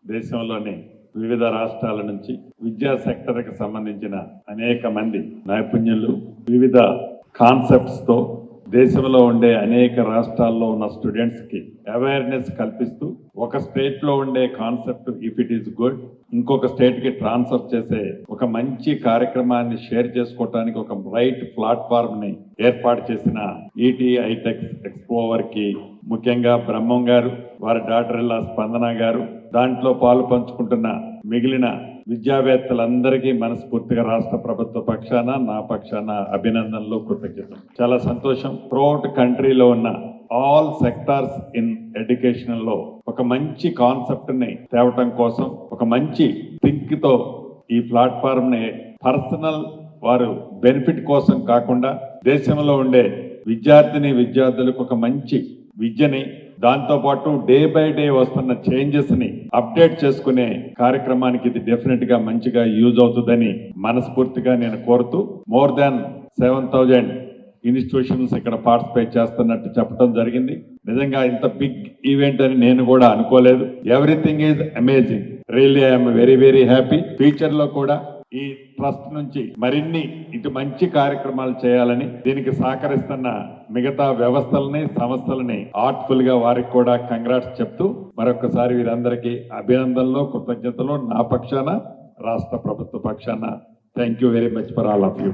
దేశంలోని వివిధ రాష్ట్రాల నుంచి విద్యా సెక్టర్కి సంబంధించిన అనేక మంది నైపుణ్యులు వివిధ కాన్సెప్ట్స్ తో దేశంలో ఉండే అనేక రాష్ట్రాల్లో ఉన్న స్టూడెంట్స్ కి అవేర్నెస్ కల్పిస్తూ ఒక స్టేట్ లో ఉండే concept if it is good ఇంకొక స్టేట్ కి ట్రాన్స్ఫర్ చేసే ఒక మంచి కార్యక్రమాన్ని షేర్ చేసుకోవడానికి ఒక రైట్ ప్లాట్ఫామ్ ని ఏర్పాటు చేసిన ఈటీ ఐటెక్స్ ఎక్స్పోవర్ కి ముఖ్యంగా బ్రహ్మం గారు వారి డాక్టర్ ఇల్లా స్పందన గారు దాంట్లో పాలు పంచుకుంటున్న మిగిలిన విద్యావేత్తలందరికీ మనస్ఫూర్తిగా రాష్ట్ర ప్రభుత్వ పక్షాన నా పక్షాన అభినందనలు కృతజ్ఞతలు. చాలా సంతోషం. త్రూఅవుట్ కంట్రీలో ఉన్న ఆల్ సెక్టార్స్ ఇన్ ఎడ్యుకేషన్ లో ఒక మంచి కాన్సెప్ట్ ని తేవటం కోసం ఒక మంచి థింక్ తో ఈ ప్లాట్ఫామ్ ని పర్సనల్ వారు బెనిఫిట్ కోసం కాకుండా దేశంలో ఉండే విద్యార్థులకు ఒక మంచి విద్యని దాంతో పాటు డే బై డే వస్తున్న చేంజెస్ ని అప్డేట్ చేసుకునే కార్యక్రమానికి ఇది డెఫినెట్ గా మంచిగా యూజ్ అవుతుందని మనస్ఫూర్తిగా నేను కోరుతూ మోర్ దాన్ 7,000 ఇన్స్టిట్యూషన్స్ ఇక్కడ పార్టిసిపేట్ చేస్తున్నట్టు చెప్పడం జరిగింది. నిజంగా ఇంత బిగ్ ఈవెంట్ అని నేను కూడా అనుకోలేదు. Everything is amazing. Really I'm very very happy. Future లో కూడా ఈ ట్రస్ట్ నుంచి మరిన్ని ఇటు మంచి కార్యక్రమాలు చేయాలని దీనికి సహకరిస్తున్న మిగతా వ్యవస్థలని సంస్థలని ఆర్ట్ఫుల్ గా వారికి కూడా కంగ్రాట్స్ చెప్తూ మరొకసారి వీరందరికీ అభినందనలు కృతజ్ఞతలు నా పక్షాన రాష్ట్ర ప్రభుత్వ పక్షాన thank you very much for all of you.